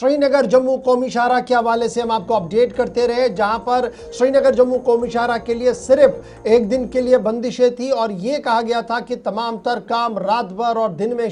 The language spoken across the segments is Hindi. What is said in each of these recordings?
श्रीनगर जम्मू कौमी शाहरा के हवाले से हम आपको अपडेट करते रहे, जहां पर श्रीनगर जम्मू कौमी शाहरा के लिए सिर्फ एक दिन के लिए बंदिशें थी और ये कहा गया था कि तमाम तर काम रात भर और दिन में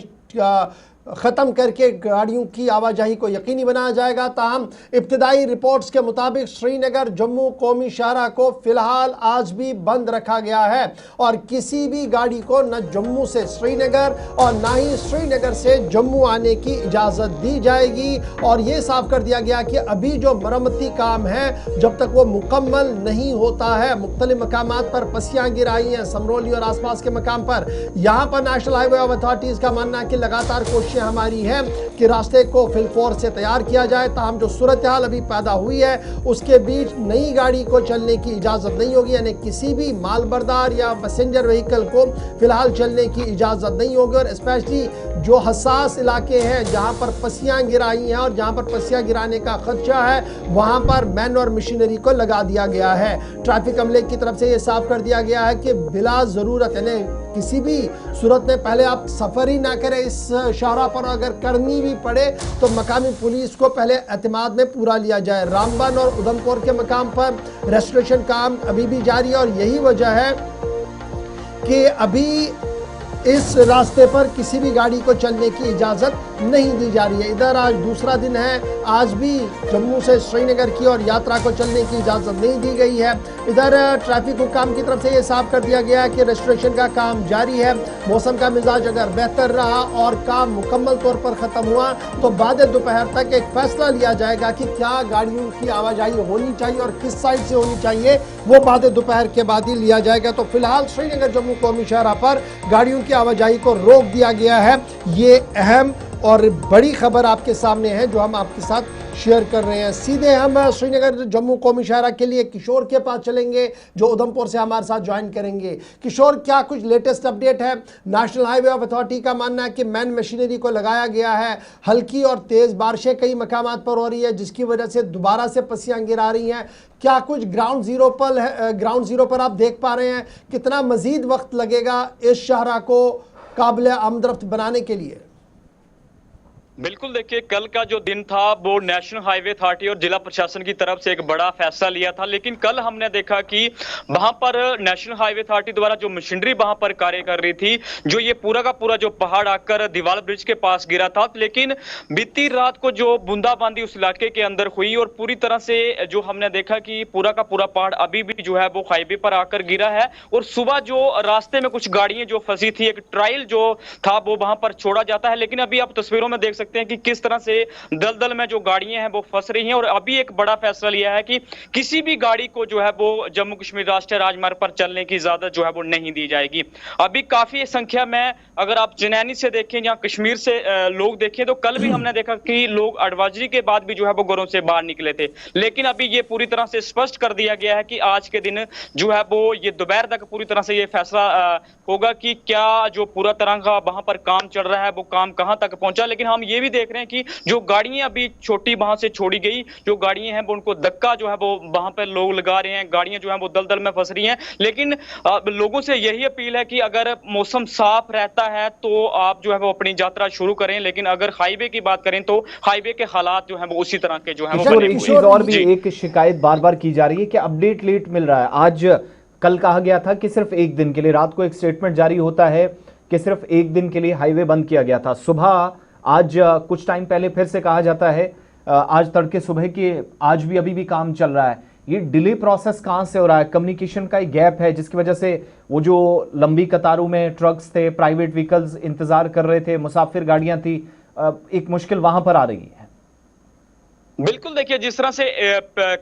ख़त्म करके गाड़ियों की आवाजाही को यकीनी बनाया जाएगा। ताहम इब्तदाई रिपोर्ट्स के मुताबिक श्रीनगर जम्मू कौमी शाहरा को फ़िलहाल आज भी बंद रखा गया है और किसी भी गाड़ी को न जम्मू से श्रीनगर और ना ही श्रीनगर से जम्मू आने की इजाज़त दी जाएगी। और ये साफ कर दिया गया कि अभी जो मरम्मती काम है जब तक वो मुकम्मल नहीं होता है, मुख्तलिफ मकामात पर पसियाँ गिराई हैं समरोली और आसपास के मकाम पर। यहाँ पर नेशनल हाईवे अथॉरिटीज़ का मानना है कि लगातार कोशिश हमारी है कि रास्ते को फिलफोर से तैयार किया जाए। ताहम जो सूरत हाल अभी पैदा हुई है उसके बीच नई गाड़ी को चलने की इजाज़त नहीं होगी, यानी किसी भी माल बरदार या पैसेंजर व्हीकल को फिलहाल चलने की इजाज़त नहीं होगी। और स्पेशली जो हसास इलाके हैं जहां पर पसियाँ गिराई हैं और जहां पर पसियाँ गिराने का खदशा है वहां पर मैन और मशीनरी को लगा दिया गया है। ट्रैफिक अमले की तरफ से यह साफ कर दिया गया है कि बिला ज़रूरत यानी किसी भी सूरत में पहले आप सफ़र ही ना करें इस शाहरा पर, अगर करनी भी पड़े तो मकामी पुलिस को पहले एतमाद में पूरा लिया जाए। रामबन और उधमपुर के मकाम पर रेस्टोरेशन काम अभी भी जारी है और यही वजह है कि अभी इस रास्ते पर किसी भी गाड़ी को चलने की इजाज़त नहीं दी जा रही है। इधर आज दूसरा दिन है, आज भी जम्मू से श्रीनगर की और यात्रा को चलने की इजाज़त नहीं दी गई है। इधर ट्रैफिक हुकाम की तरफ से ये साफ कर दिया गया है कि रेस्टोरेशन का काम जारी है। मौसम का मिजाज अगर बेहतर रहा और काम मुकम्मल तौर पर ख़त्म हुआ तो बाद दोपहर तक एक फैसला लिया जाएगा कि क्या गाड़ियों की आवाजाही होनी चाहिए और किस साइड से होनी चाहिए, वो बाद दोपहर के बाद ही लिया जाएगा। तो फिलहाल श्रीनगर जम्मू कौमी शाहरा पर गाड़ियों की आवाजाही को रोक दिया गया है। ये अहम और बड़ी खबर आपके सामने है जो हम आपके साथ शेयर कर रहे हैं। सीधे हम श्रीनगर जम्मू कौमी शाहरा के लिए किशोर के पास चलेंगे जो उधमपुर से हमारे साथ ज्वाइन करेंगे। किशोर, क्या कुछ लेटेस्ट अपडेट है? नेशनल हाईवे अथॉरिटी का मानना है कि मैन मशीनरी को लगाया गया है। हल्की और तेज़ बारिशें कई मकामात पर हो रही है जिसकी वजह से दोबारा से पसियाँ गिरा रही हैं। क्या कुछ ग्राउंड ज़ीरो पर आप देख पा रहे हैं? कितना मज़ीद वक्त लगेगा इस शाहरा को काबिल आमदरफ्त बनाने के लिए? बिल्कुल, देखिए कल का जो दिन था वो नेशनल हाईवे अथॉरिटी और जिला प्रशासन की तरफ से एक बड़ा फैसला लिया था, लेकिन कल हमने देखा कि वहां पर नेशनल हाईवे अथॉरिटी द्वारा जो मशीनरी वहां पर कार्य कर रही थी, जो ये पूरा का पूरा जो पहाड़ आकर दीवाल ब्रिज के पास गिरा था, लेकिन बीती रात को जो बूंदाबांदी उस इलाके के अंदर हुई और पूरी तरह से जो हमने देखा कि पूरा का पूरा पहाड़ अभी भी जो है वो हाईवे पर आकर गिरा है। और सुबह जो रास्ते में कुछ गाड़ियां जो फंसी थी, एक ट्रायल जो था वो वहां पर छोड़ा जाता है, लेकिन अभी आप तस्वीरों में देख सकते हैं कि किस तरह से दलदल में जो गाड़ियां हैं वो फंस रही हैं। और अभी एक बड़ा फैसला लिया है कि किसी भी गाड़ी को जो है वो जम्मू कश्मीर राष्ट्रीय राजमार्ग पर चलने की इजाजत जो है वो नहीं दी जाएगी। अभी काफी संख्या में अगर आप चनैनी से देखें या कश्मीर से लोग देखें तो कल भी हमने देखा कि लोग एडवाइजरी के बाद भी जो है वो घरों से बाहर निकले थे, लेकिन अभी ये पूरी तरह से स्पष्ट कर दिया गया है कि आज के दिन जो है वो ये दोपहर तक पूरी तरह से ये फैसला होगा कि क्या जो पूरा तरह का वहां पर काम चल रहा है वो काम कहां तक पहुंचा। लेकिन हम ये भी देख रहे हैं कि जो गाड़ियां अभी छोटी वहां से छोड़ी गई, जो गाड़ियां हैं वो उनको धक्का जो है वो वहां पर लोग लगा रहे हैं, गाड़ियां जो है वो दलदल में फंस रही हैं। लेकिन लोगों से यही अपील है कि अगर मौसम साफ रहता है तो आप जो है वो अपनी यात्रा शुरू करें, लेकिन अगर हाईवे की बात करें तो हाईवे के हालात जो है वो उसी तरह के जो है वो एक चीज और भी, एक शिकायत बार बार की जा रही है कि अपडेट लेट मिल रहा है। आज कल कहा गया था कि सिर्फ एक दिन के लिए, रात को एक स्टेटमेंट जारी होता है कि सिर्फ एक दिन के लिए हाईवे बंद किया गया था। सुबह आज कुछ टाइम पहले फिर से कहा जाता है आज तड़के सुबह कि आज भी अभी भी काम चल रहा है। ये डिले प्रोसेस कहां से हो रहा है? कम्युनिकेशन का एक गैप है जिसकी वजह से वो जो लंबी कतारों में ट्रक्स थे, प्राइवेट व्हीकल्स इंतजार कर रहे थे, मुसाफिर गाड़ियां थी, एक मुश्किल वहां पर आ रही है। बिल्कुल, देखिए जिस तरह से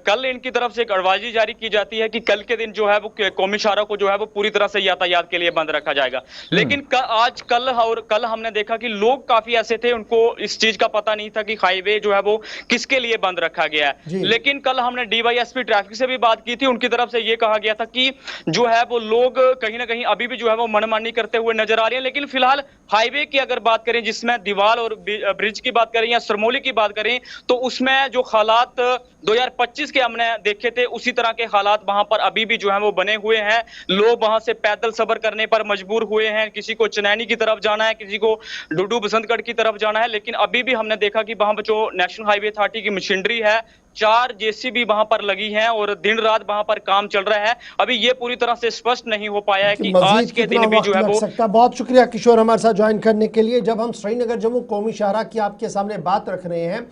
कल इनकी तरफ से एक एडवाइजरी जारी की जाती है कि कल के दिन जो है वो कौमी शाहरा को जो है वो पूरी तरह से यातायात के लिए बंद रखा जाएगा, लेकिन आज कल हमने देखा कि लोग काफी ऐसे थे उनको इस चीज का पता नहीं था कि हाईवे जो है वो किसके लिए बंद रखा गया है। लेकिन कल हमने डीवाईएसपी ट्रैफिक से भी बात की थी, उनकी तरफ से ये कहा गया था कि जो है वो लोग कहीं ना कहीं अभी भी जो है वो मनमानी करते हुए नजर आ रहे हैं। लेकिन फिलहाल हाईवे की अगर बात करें जिसमें दीवाल और ब्रिज की बात करें या सरमोली की बात करें तो उसमें हैं जो हालात 2025 के हमने देखे थे, उसी तरह के हालात वहां पर अभी भी जो है वो बने हुए हैं। लोग वहां से पैदल सफर करने पर मजबूर हुए हैं। किसी को चनैनी की तरफ जाना है, किसी को डुडू बसंतगढ़ की तरफ जाना है, लेकिन अभी भी हमने देखा कि वहां पर जो नेशनल हाईवे अथॉरिटी की मशीनरी है, 4 जेसीबी वहां पर लगी हैं और दिन रात वहां पर काम चल रहा है। अभी ये पूरी तरह से स्पष्ट नहीं हो पाया है कि आज के दिन भी जो है वो सकता। बहुत शुक्रिया किशोर हमारे साथ ज्वाइन करने के लिए। जब हम श्रीनगर जम्मू कौमी शाहराह की आपके सामने बात रख रहे हैं